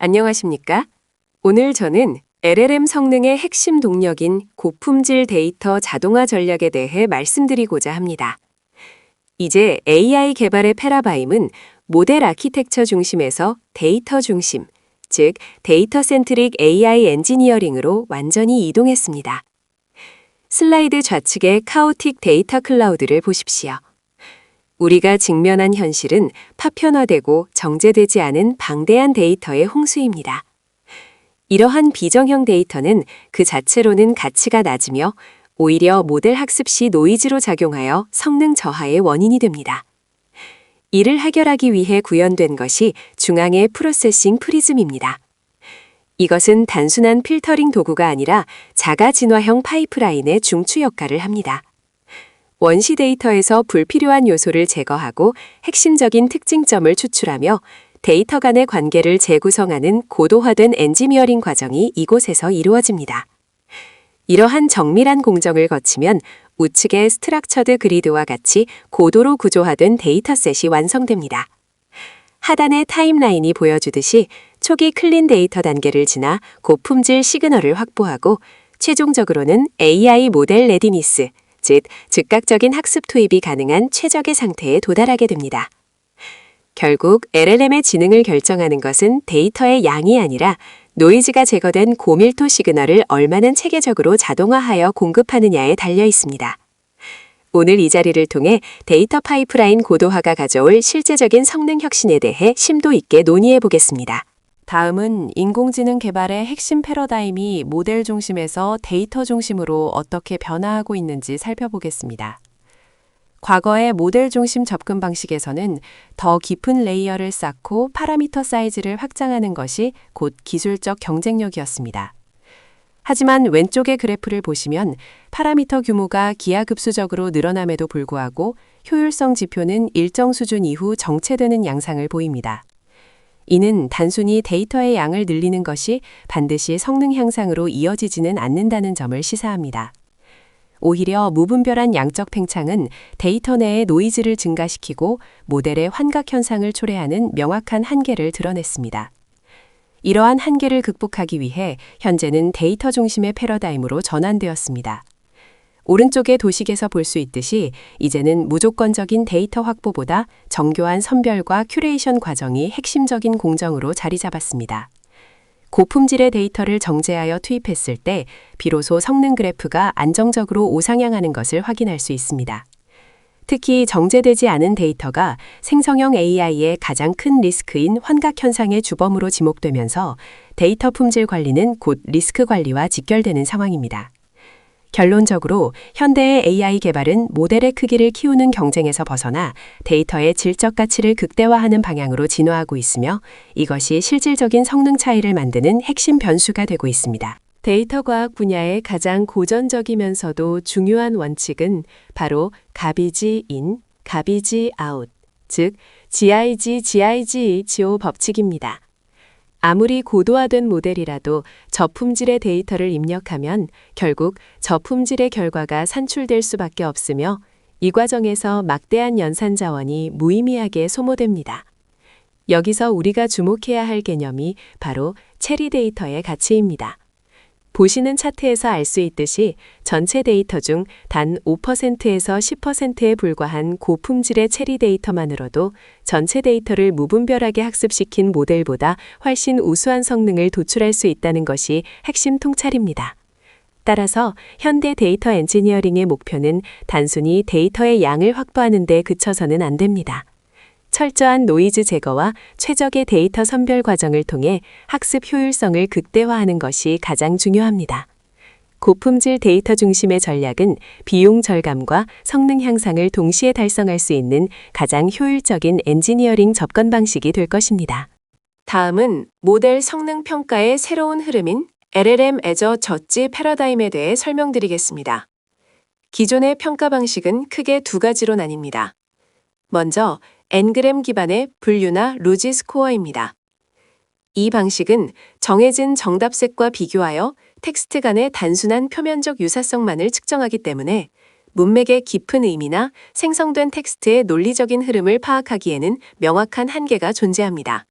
안녕하십니까? 오늘 저는 LLM 성능의 핵심 동력인 고품질 데이터 자동화 전략에 대해 말씀드리고자 합니다. 이제 AI 개발의 패러다임은 모델 아키텍처 중심에서 데이터 중심, 즉 데이터 센트릭 AI 엔지니어링으로 완전히 이동했습니다. 슬라이드 좌측의 카오틱 데이터 클라우드를 보십시오. 우리가 직면한 현실은 파편화되고 정제되지 않은 방대한 데이터의 홍수입니다. 이러한 비정형 데이터는 그 자체로는 가치가 낮으며 오히려 모델 학습 시 노이즈로 작용하여 성능 저하의 원인이 됩니다. 이를 해결하기 위해 구현된 것이 중앙의 프로세싱 프리즘입니다. 이것은 단순한 필터링 도구가 아니라 자가 진화형 파이프라인의 중추 역할을 합니다. 원시 데이터에서 불필요한 요소를 제거하고 핵심적인 특징점을 추출하며 데이터 간의 관계를 재구성하는 고도화된 엔지니어링 과정이 이곳에서 이루어집니다. 이러한 정밀한 공정을 거치면 우측의 스트럭처드 그리드와 같이 고도로 구조화된 데이터셋이 완성됩니다. 하단의 타임라인이 보여주듯이 초기 클린 데이터 단계를 지나 고품질 시그널을 확보하고 최종적으로는 AI 모델 레디니스, 즉 즉각적인 학습 투입이 가능한 최적의 상태에 도달하게 됩니다. 결국 LLM의 지능을 결정하는 것은 데이터의 양이 아니라 노이즈가 제거된 고밀도 시그널을 얼마나 체계적으로 자동화하여 공급하느냐에 달려 있습니다. 오늘 이 자리를 통해 데이터 파이프라인 고도화가 가져올 실제적인 성능 혁신에 대해 심도 있게 논의해 보겠습니다. 다음은 인공지능 개발의 핵심 패러다임이 모델 중심에서 데이터 중심으로 어떻게 변화하고 있는지 살펴보겠습니다. 과거의 모델 중심 접근 방식에서는 더 깊은 레이어를 쌓고 파라미터 사이즈를 확장하는 것이 곧 기술적 경쟁력이었습니다. 하지만 왼쪽의 그래프를 보시면 파라미터 규모가 기하급수적으로 늘어남에도 불구하고 효율성 지표는 일정 수준 이후 정체되는 양상을 보입니다. 이는 단순히 데이터의 양을 늘리는 것이 반드시 성능 향상으로 이어지지는 않는다는 점을 시사합니다. 오히려 무분별한 양적 팽창은 데이터 내의 노이즈를 증가시키고 모델의 환각 현상을 초래하는 명확한 한계를 드러냈습니다. 이러한 한계를 극복하기 위해 현재는 데이터 중심의 패러다임으로 전환되었습니다. 오른쪽의 도식에서 볼 수 있듯이 이제는 무조건적인 데이터 확보보다 정교한 선별과 큐레이션 과정이 핵심적인 공정으로 자리 잡았습니다. 고품질의 데이터를 정제하여 투입했을 때 비로소 성능 그래프가 안정적으로 우상향하는 것을 확인할 수 있습니다. 특히 정제되지 않은 데이터가 생성형 AI의 가장 큰 리스크인 환각 현상의 주범으로 지목되면서 데이터 품질 관리는 곧 리스크 관리와 직결되는 상황입니다. 결론적으로 현대의 AI 개발은 모델의 크기를 키우는 경쟁에서 벗어나 데이터의 질적 가치를 극대화하는 방향으로 진화하고 있으며 이것이 실질적인 성능 차이를 만드는 핵심 변수가 되고 있습니다. 데이터 과학 분야의 가장 고전적이면서도 중요한 원칙은 바로 가비지 인, 가비지 아웃, 즉 GIG 법칙입니다. 아무리 고도화된 모델이라도 저품질의 데이터를 입력하면 결국 저품질의 결과가 산출될 수밖에 없으며 이 과정에서 막대한 연산 자원이 무의미하게 소모됩니다. 여기서 우리가 주목해야 할 개념이 바로 체리 데이터의 가치입니다. 보시는 차트에서 알 수 있듯이 전체 데이터 중 단 5%에서 10%에 불과한 고품질의 체리 데이터만으로도 전체 데이터를 무분별하게 학습시킨 모델보다 훨씬 우수한 성능을 도출할 수 있다는 것이 핵심 통찰입니다. 따라서 현대 데이터 엔지니어링의 목표는 단순히 데이터의 양을 확보하는 데 그쳐서는 안 됩니다. 철저한 노이즈 제거와 최적의 데이터 선별 과정을 통해 학습 효율성을 극대화하는 것이 가장 중요합니다. 고품질 데이터 중심의 전략은 비용 절감과 성능 향상을 동시에 달성할 수 있는 가장 효율적인 엔지니어링 접근 방식이 될 것입니다. 다음은 모델 성능 평가의 새로운 흐름인 LLM 애저 저지 패러다임에 대해 설명드리겠습니다. 기존의 평가 방식은 크게 두 가지로 나뉩니다. 먼저 N그램 기반의 분류나 루지 스코어입니다. 이 방식은 정해진 정답셋과 비교하여 텍스트 간의 단순한 표면적 유사성만을 측정하기 때문에 문맥의 깊은 의미나 생성된 텍스트의 논리적인 흐름을 파악하기에는 명확한 한계가 존재합니다.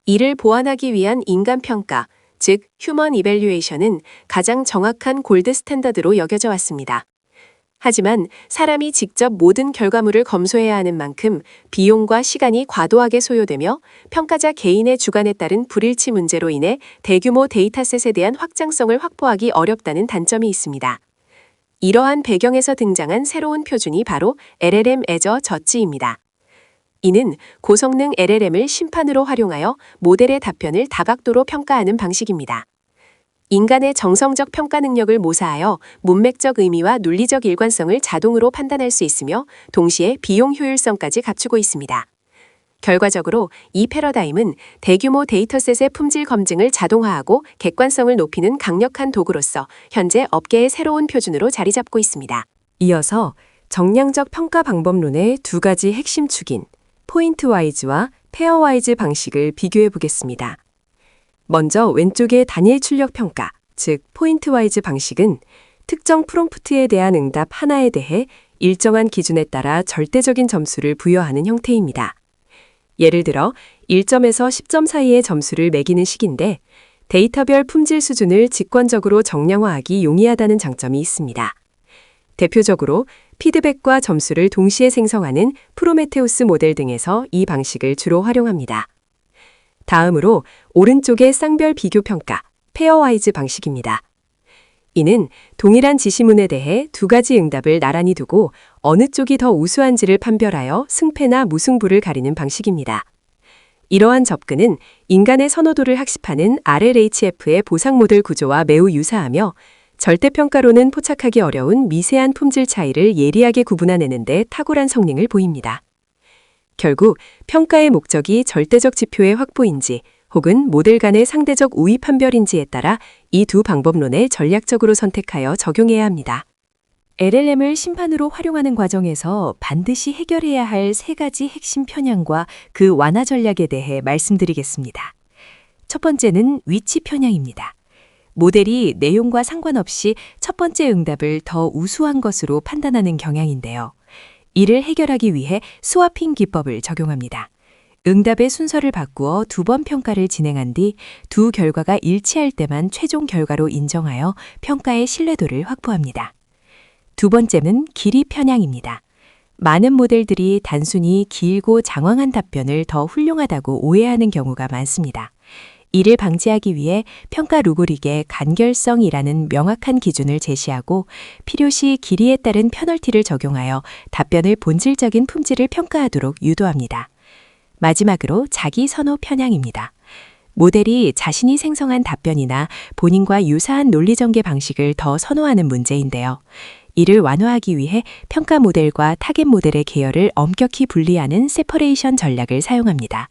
이를 보완하기 위한 인간 평가, 즉 휴먼 이밸류에이션은 가장 정확한 골드 스탠더드로 여겨져 왔습니다. 하지만 사람이 직접 모든 결과물을 검수해야 하는 만큼 비용과 시간이 과도하게 소요되며 평가자 개인의 주관에 따른 불일치 문제로 인해 대규모 데이터셋에 대한 확장성을 확보하기 어렵다는 단점이 있습니다. 이러한 배경에서 등장한 새로운 표준이 바로 LLM 애저 저지입니다. 이는 고성능 LLM을 심판으로 활용하여 모델의 답변을 다각도로 평가하는 방식입니다. 인간의 정성적 평가 능력을 모사하여 문맥적 의미와 논리적 일관성을 자동으로 판단할 수 있으며 동시에 비용 효율성까지 갖추고 있습니다. 결과적으로 이 패러다임은 대규모 데이터셋의 품질 검증을 자동화하고 객관성을 높이는 강력한 도구로서 현재 업계의 새로운 표준으로 자리 잡고 있습니다. 이어서 정량적 평가 방법론의 두 가지 핵심 축인 포인트와이즈와 페어와이즈 방식을 비교해 보겠습니다. 먼저 왼쪽의 단일 출력 평가, 즉 포인트와이즈 방식은 특정 프롬프트에 대한 응답 하나에 대해 일정한 기준에 따라 절대적인 점수를 부여하는 형태입니다. 예를 들어 1점에서 10점 사이의 점수를 매기는 식인데 데이터별 품질 수준을 직관적으로 정량화하기 용이하다는 장점이 있습니다. 대표적으로 피드백과 점수를 동시에 생성하는 프로메테우스 모델 등에서 이 방식을 주로 활용합니다. 다음으로 오른쪽의 쌍별 비교 평가, 페어와이즈 방식입니다. 이는 동일한 지시문에 대해 두 가지 응답을 나란히 두고 어느 쪽이 더 우수한지를 판별하여 승패나 무승부를 가리는 방식입니다. 이러한 접근은 인간의 선호도를 학습하는 RLHF의 보상 모델 구조와 매우 유사하며 절대평가로는 포착하기 어려운 미세한 품질 차이를 예리하게 구분해내는 데 탁월한 성능을 보입니다. 결국 평가의 목적이 절대적 지표의 확보인지 혹은 모델 간의 상대적 우위 판별인지에 따라 이 두 방법론을 전략적으로 선택하여 적용해야 합니다. LLM을 심판으로 활용하는 과정에서 반드시 해결해야 할 세 가지 핵심 편향과 그 완화 전략에 대해 말씀드리겠습니다. 첫 번째는 위치 편향입니다. 모델이 내용과 상관없이 첫 번째 응답을 더 우수한 것으로 판단하는 경향인데요. 이를 해결하기 위해 스와핑 기법을 적용합니다. 응답의 순서를 바꾸어 두 번 평가를 진행한 뒤 두 결과가 일치할 때만 최종 결과로 인정하여 평가의 신뢰도를 확보합니다. 두 번째는 길이 편향입니다. 많은 모델들이 단순히 길고 장황한 답변을 더 훌륭하다고 오해하는 경우가 많습니다. 이를 방지하기 위해 평가 루브릭에 간결성이라는 명확한 기준을 제시하고 필요시 길이에 따른 페널티를 적용하여 답변을 본질적인 품질을 평가하도록 유도합니다. 마지막으로 자기 선호 편향입니다. 모델이 자신이 생성한 답변이나 본인과 유사한 논리 전개 방식을 더 선호하는 문제인데요. 이를 완화하기 위해 평가 모델과 타겟 모델의 계열을 엄격히 분리하는 세퍼레이션 전략을 사용합니다.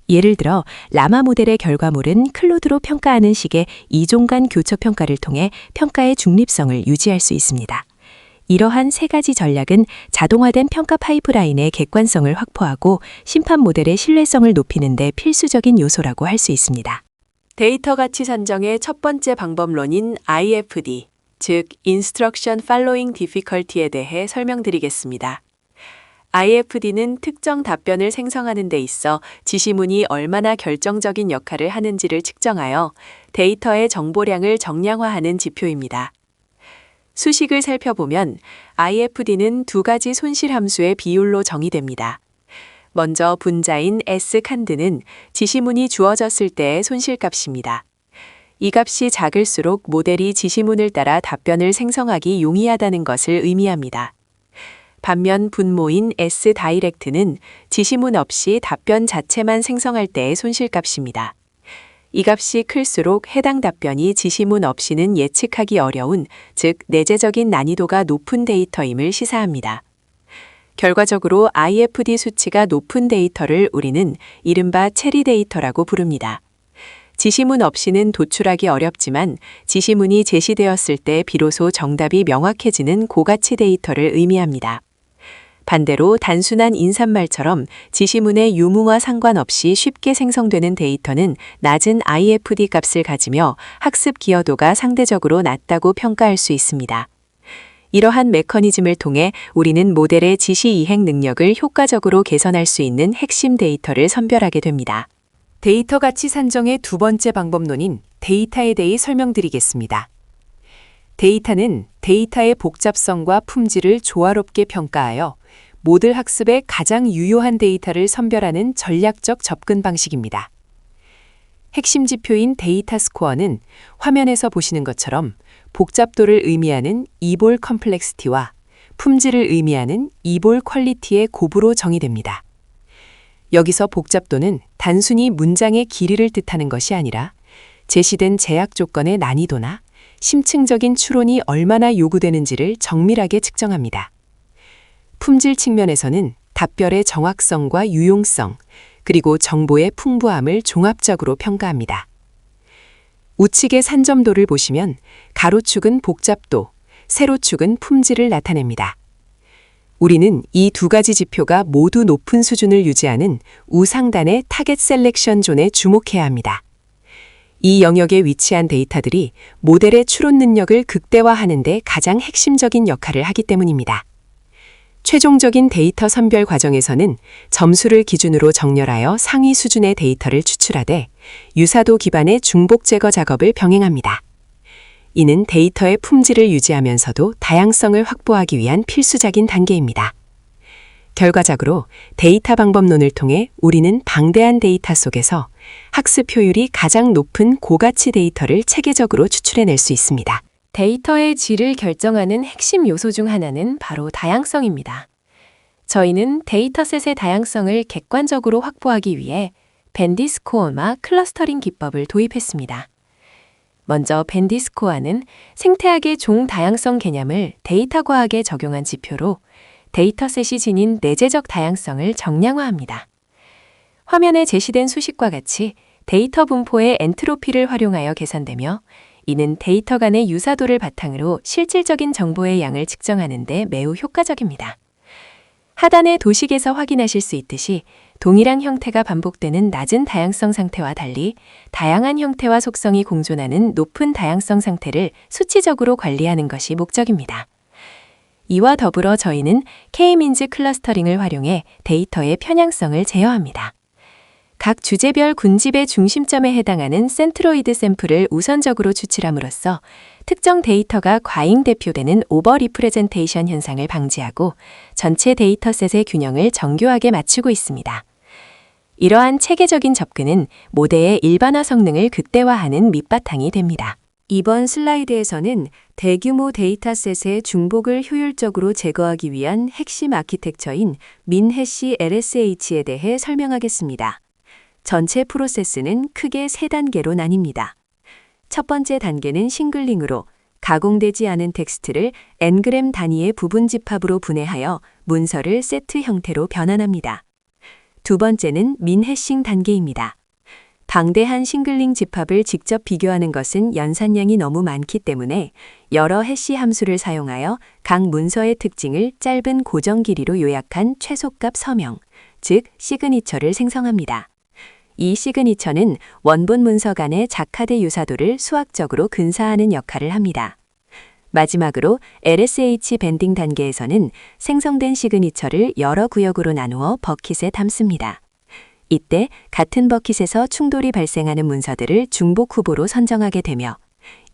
예를 들어 라마 모델의 결과물은 클로드로 평가하는 식의 이종 간 교차 평가를 통해 평가의 중립성을 유지할 수 있습니다. 이러한 세 가지 전략은 자동화된 평가 파이프라인의 객관성을 확보하고 심판 모델의 신뢰성을 높이는 데 필수적인 요소라고 할 수 있습니다. 데이터 가치 산정의 첫 번째 방법론인 IFD, 즉 Instruction Following Difficulty에 대해 설명드리겠습니다. IFD는 특정 답변을 생성하는 데 있어 지시문이 얼마나 결정적인 역할을 하는지를 측정하여 데이터의 정보량을 정량화하는 지표입니다. 수식을 살펴보면 IFD는 두 가지 손실 함수의 비율로 정의됩니다. 먼저 분자인 S칸드는 지시문이 주어졌을 때의 손실값입니다. 이 값이 작을수록 모델이 지시문을 따라 답변을 생성하기 용이하다는 것을 의미합니다. 반면 분모인 S다이렉트는 지시문 없이 답변 자체만 생성할 때의 손실값입니다. 이 값이 클수록 해당 답변이 지시문 없이는 예측하기 어려운, 즉 내재적인 난이도가 높은 데이터임을 시사합니다. 결과적으로 IFD 수치가 높은 데이터를 우리는 이른바 체리 데이터라고 부릅니다. 지시문 없이는 도출하기 어렵지만 지시문이 제시되었을 때 비로소 정답이 명확해지는 고가치 데이터를 의미합니다. 반대로 단순한 인사말처럼 지시문의 유무와 상관없이 쉽게 생성되는 데이터는 낮은 IFD 값을 가지며 학습 기여도가 상대적으로 낮다고 평가할 수 있습니다. 이러한 메커니즘을 통해 우리는 모델의 지시 이행 능력을 효과적으로 개선할 수 있는 핵심 데이터를 선별하게 됩니다. 데이터 가치 산정의 두 번째 방법론인 데이터에 대해 설명드리겠습니다. 데이터는 데이터의 복잡성과 품질을 조화롭게 평가하여 모델 학습에 가장 유효한 데이터를 선별하는 전략적 접근 방식입니다. 핵심 지표인 데이터 스코어는 화면에서 보시는 것처럼 복잡도를 의미하는 이볼 컴플렉시티와 품질을 의미하는 이볼 퀄리티의 곱으로 정의됩니다. 여기서 복잡도는 단순히 문장의 길이를 뜻하는 것이 아니라 제시된 제약 조건의 난이도나 심층적인 추론이 얼마나 요구되는지를 정밀하게 측정합니다. 품질 측면에서는 답변의 정확성과 유용성, 그리고 정보의 풍부함을 종합적으로 평가합니다. 우측의 산점도를 보시면 가로축은 복잡도, 세로축은 품질을 나타냅니다. 우리는 이 두 가지 지표가 모두 높은 수준을 유지하는 우상단의 타겟 셀렉션 존에 주목해야 합니다. 이 영역에 위치한 데이터들이 모델의 추론 능력을 극대화하는 데 가장 핵심적인 역할을 하기 때문입니다. 최종적인 데이터 선별 과정에서는 점수를 기준으로 정렬하여 상위 수준의 데이터를 추출하되 유사도 기반의 중복 제거 작업을 병행합니다. 이는 데이터의 품질을 유지하면서도 다양성을 확보하기 위한 필수적인 단계입니다. 결과적으로 데이터 방법론을 통해 우리는 방대한 데이터 속에서 학습 효율이 가장 높은 고가치 데이터를 체계적으로 추출해낼 수 있습니다. 데이터의 질을 결정하는 핵심 요소 중 하나는 바로 다양성입니다. 저희는 데이터셋의 다양성을 객관적으로 확보하기 위해 밴디 스코어와 클러스터링 기법을 도입했습니다. 먼저 밴디 스코어는 생태학의 종 다양성 개념을 데이터 과학에 적용한 지표로 데이터셋이 지닌 내재적 다양성을 정량화합니다. 화면에 제시된 수식과 같이 데이터 분포의 엔트로피를 활용하여 계산되며 이는 데이터 간의 유사도를 바탕으로 실질적인 정보의 양을 측정하는 데 매우 효과적입니다. 하단의 도식에서 확인하실 수 있듯이 동일한 형태가 반복되는 낮은 다양성 상태와 달리 다양한 형태와 속성이 공존하는 높은 다양성 상태를 수치적으로 관리하는 것이 목적입니다. 이와 더불어 저희는 K-민즈 클러스터링을 활용해 데이터의 편향성을 제어합니다. 각 주제별 군집의 중심점에 해당하는 센트로이드 샘플을 우선적으로 추출함으로써 특정 데이터가 과잉 대표되는 오버 리프레젠테이션 현상을 방지하고 전체 데이터셋의 균형을 정교하게 맞추고 있습니다. 이러한 체계적인 접근은 모델의 일반화 성능을 극대화하는 밑바탕이 됩니다. 이번 슬라이드에서는 대규모 데이터셋의 중복을 효율적으로 제거하기 위한 핵심 아키텍처인 민해시 LSH에 대해 설명하겠습니다. 전체 프로세스는 크게 3단계로 나뉩니다. 첫 번째 단계는 싱글링으로 가공되지 않은 텍스트를 N그램 단위의 부분 집합으로 분해하여 문서를 세트 형태로 변환합니다. 두 번째는 민해싱 단계입니다. 방대한 싱글링 집합을 직접 비교하는 것은 연산량이 너무 많기 때문에 여러 해시 함수를 사용하여 각 문서의 특징을 짧은 고정 길이로 요약한 최소값 서명, 즉 시그니처를 생성합니다. 이 시그니처는 원본 문서 간의 작하드 유사도를 수학적으로 근사하는 역할을 합니다. 마지막으로 LSH 밴딩 단계에서는 생성된 시그니처를 여러 구역으로 나누어 버킷에 담습니다. 이때 같은 버킷에서 충돌이 발생하는 문서들을 중복 후보로 선정하게 되며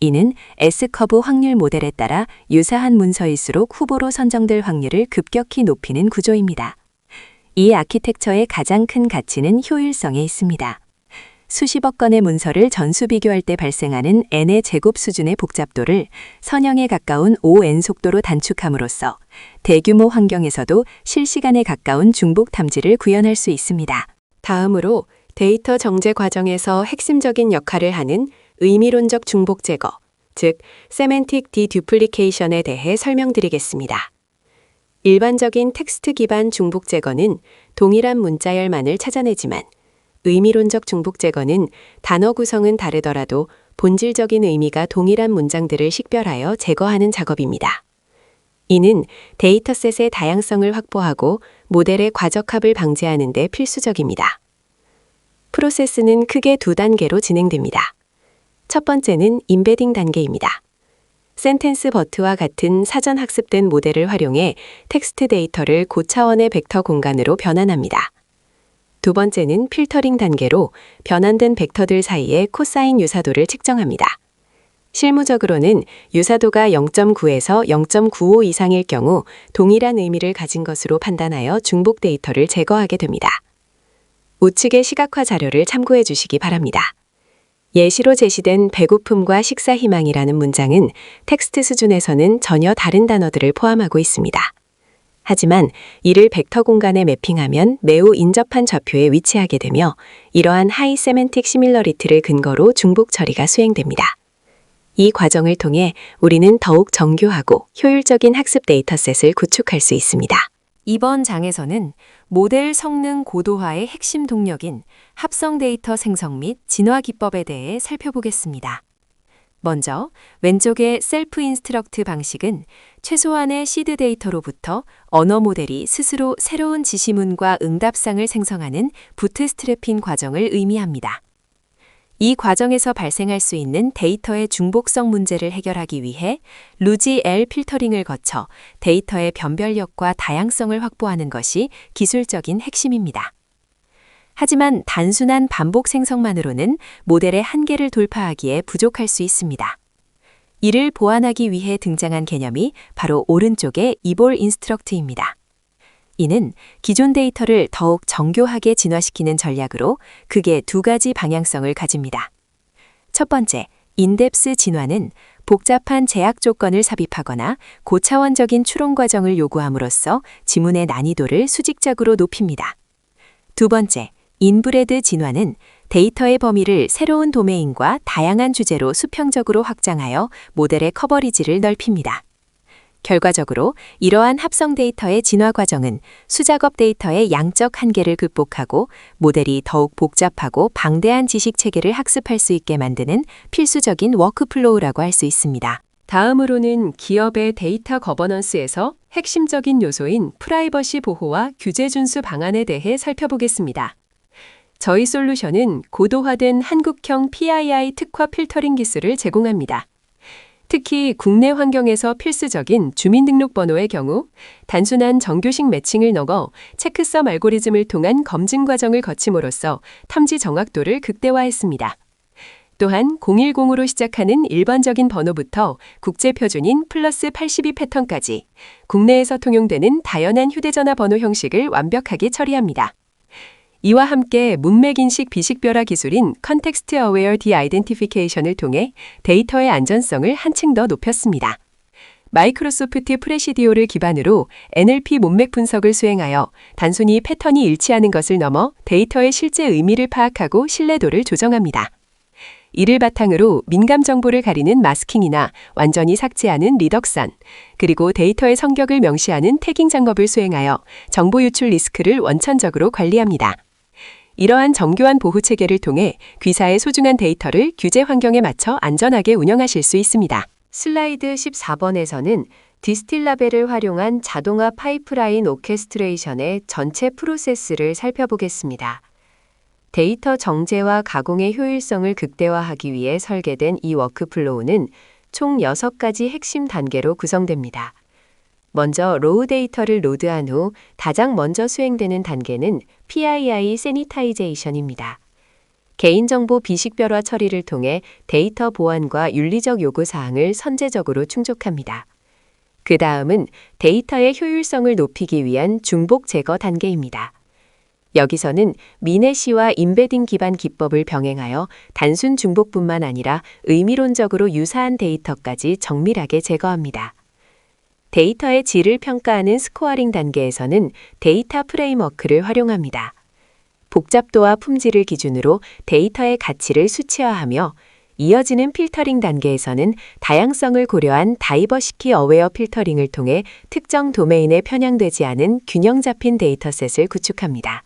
이는 S커브 확률 모델에 따라 유사한 문서일수록 후보로 선정될 확률을 급격히 높이는 구조입니다. 이 아키텍처의 가장 큰 가치는 효율성에 있습니다. 수십억 건의 문서를 전수 비교할 때 발생하는 n의 제곱 수준의 복잡도를 선형에 가까운 5n 속도로 단축함으로써 대규모 환경에서도 실시간에 가까운 중복 탐지를 구현할 수 있습니다. 다음으로 데이터 정제 과정에서 핵심적인 역할을 하는 의미론적 중복 제거, 즉 세멘틱 디듀플리케이션에 대해 설명드리겠습니다. 일반적인 텍스트 기반 중복 제거는 동일한 문자열만을 찾아내지만 의미론적 중복 제거는 단어 구성은 다르더라도 본질적인 의미가 동일한 문장들을 식별하여 제거하는 작업입니다. 이는 데이터셋의 다양성을 확보하고 모델의 과적합을 방지하는 데 필수적입니다. 프로세스는 크게 2단계로 진행됩니다. 첫 번째는 임베딩 단계입니다. 센텐스 버트와 같은 사전 학습된 모델을 활용해 텍스트 데이터를 고차원의 벡터 공간으로 변환합니다. 두 번째는 필터링 단계로 변환된 벡터들 사이의 코사인 유사도를 측정합니다. 실무적으로는 유사도가 0.9에서 0.95 이상일 경우 동일한 의미를 가진 것으로 판단하여 중복 데이터를 제거하게 됩니다. 우측의 시각화 자료를 참고해 주시기 바랍니다. 예시로 제시된 배고픔과 식사 희망이라는 문장은 텍스트 수준에서는 전혀 다른 단어들을 포함하고 있습니다. 하지만 이를 벡터 공간에 매핑하면 매우 인접한 좌표에 위치하게 되며 이러한 하이 세멘틱 시밀러리티를 근거로 중복 처리가 수행됩니다. 이 과정을 통해 우리는 더욱 정교하고 효율적인 학습 데이터셋을 구축할 수 있습니다. 이번 장에서는 모델 성능 고도화의 핵심 동력인 합성 데이터 생성 및 진화 기법에 대해 살펴보겠습니다. 먼저 왼쪽의 셀프 인스트럭트 방식은 최소한의 시드 데이터로부터 언어 모델이 스스로 새로운 지시문과 응답상을 생성하는 부트스트래핑 과정을 의미합니다. 이 과정에서 발생할 수 있는 데이터의 중복성 문제를 해결하기 위해 루지-L 필터링을 거쳐 데이터의 변별력과 다양성을 확보하는 것이 기술적인 핵심입니다. 하지만 단순한 반복 생성만으로는 모델의 한계를 돌파하기에 부족할 수 있습니다. 이를 보완하기 위해 등장한 개념이 바로 오른쪽의 이볼 인스트럭트입니다. 이는 기존 데이터를 더욱 정교하게 진화시키는 전략으로 크게 두 가지 방향성을 가집니다. 첫 번째, 인뎁스 진화는 복잡한 제약 조건을 삽입하거나 고차원적인 추론 과정을 요구함으로써 지문의 난이도를 수직적으로 높입니다. 두 번째, 인브레드 진화는 데이터의 범위를 새로운 도메인과 다양한 주제로 수평적으로 확장하여 모델의 커버리지를 넓힙니다. 결과적으로 이러한 합성 데이터의 진화 과정은 수작업 데이터의 양적 한계를 극복하고 모델이 더욱 복잡하고 방대한 지식 체계를 학습할 수 있게 만드는 필수적인 워크플로우라고 할 수 있습니다. 다음으로는 기업의 데이터 거버넌스에서 핵심적인 요소인 프라이버시 보호와 규제 준수 방안에 대해 살펴보겠습니다. 저희 솔루션은 고도화된 한국형 PII 특화 필터링 기술을 제공합니다. 특히 국내 환경에서 필수적인 주민등록번호의 경우 단순한 정교식 매칭을 넣어 체크섬 알고리즘을 통한 검증 과정을 거침으로써 탐지 정확도를 극대화했습니다. 또한 010으로 시작하는 일반적인 번호부터 국제표준인 플러스 82 패턴까지 국내에서 통용되는 다연한 휴대전화 번호 형식을 완벽하게 처리합니다. 이와 함께 문맥인식 비식별화 기술인 컨텍스트 어웨어 디아이덴티피케이션을 통해 데이터의 안전성을 한층 더 높였습니다. 마이크로소프트 프레시디오를 기반으로 NLP 문맥 분석을 수행하여 단순히 패턴이 일치하는 것을 넘어 데이터의 실제 의미를 파악하고 신뢰도를 조정합니다. 이를 바탕으로 민감 정보를 가리는 마스킹이나 완전히 삭제하는 리덕션, 그리고 데이터의 성격을 명시하는 태깅 작업을 수행하여 정보 유출 리스크를 원천적으로 관리합니다. 이러한 정교한 보호 체계를 통해 귀사의 소중한 데이터를 규제 환경에 맞춰 안전하게 운영하실 수 있습니다. 슬라이드 14번에서는 디스틸라벨을 활용한 자동화 파이프라인 오케스트레이션의 전체 프로세스를 살펴보겠습니다. 데이터 정제와 가공의 효율성을 극대화하기 위해 설계된 이 워크플로우는 총 6가지 핵심 단계로 구성됩니다. 먼저 로우 데이터를 로드한 후 가장 먼저 수행되는 단계는 PII 세니타이제이션입니다. 개인정보 비식별화 처리를 통해 데이터 보안과 윤리적 요구사항을 선제적으로 충족합니다. 그 다음은 데이터의 효율성을 높이기 위한 중복 제거 단계입니다. 여기서는 미네시와 임베딩 기반 기법을 병행하여 단순 중복뿐만 아니라 의미론적으로 유사한 데이터까지 정밀하게 제거합니다. 데이터의 질을 평가하는 스코어링 단계에서는 데이터 프레임워크를 활용합니다. 복잡도와 품질을 기준으로 데이터의 가치를 수치화하며 이어지는 필터링 단계에서는 다양성을 고려한 다이버시티 어웨어 필터링을 통해 특정 도메인에 편향되지 않은 균형 잡힌 데이터셋을 구축합니다.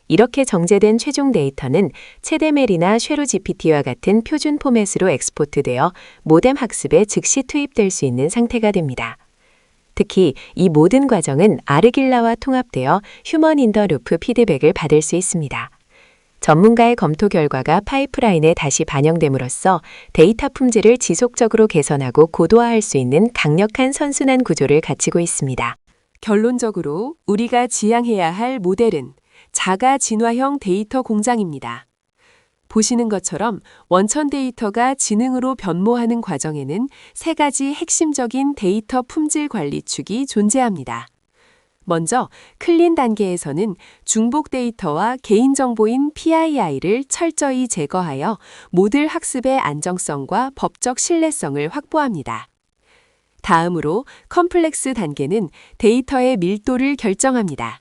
이렇게 정제된 최종 데이터는 체데멜이나 쉐로 GPT와 같은 표준 포맷으로 엑스포트되어 모뎀 학습에 즉시 투입될 수 있는 상태가 됩니다. 특히 이 모든 과정은 아르길라와 통합되어 휴먼 인 더 루프 피드백을 받을 수 있습니다. 전문가의 검토 결과가 파이프라인에 다시 반영됨으로써 데이터 품질을 지속적으로 개선하고 고도화할 수 있는 강력한 선순환 구조를 갖추고 있습니다. 결론적으로 우리가 지향해야 할 모델은 자가 진화형 데이터 공장입니다. 보시는 것처럼 원천 데이터가 지능으로 변모하는 과정에는 세 가지 핵심적인 데이터 품질 관리 축이 존재합니다. 먼저 클린 단계에서는 중복 데이터와 개인정보인 PII를 철저히 제거하여 모듈 학습의 안정성과 법적 신뢰성을 확보합니다. 다음으로 컴플렉스 단계는 데이터의 밀도를 결정합니다.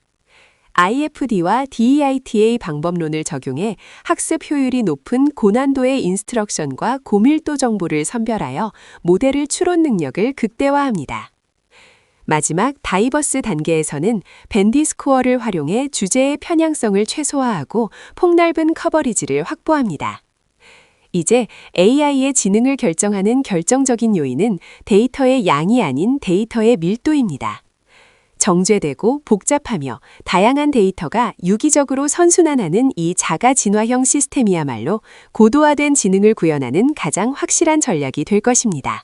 IFD와 DEITA 방법론을 적용해 학습 효율이 높은 고난도의 인스트럭션과 고밀도 정보를 선별하여 모델의 추론 능력을 극대화합니다. 마지막 다이버스 단계에서는 밴디 스코어를 활용해 주제의 편향성을 최소화하고 폭넓은 커버리지를 확보합니다. 이제 AI의 지능을 결정하는 결정적인 요인은 데이터의 양이 아닌 데이터의 밀도입니다. 정제되고 복잡하며 다양한 데이터가 유기적으로 선순환하는 이 자가 진화형 시스템이야말로 고도화된 지능을 구현하는 가장 확실한 전략이 될 것입니다.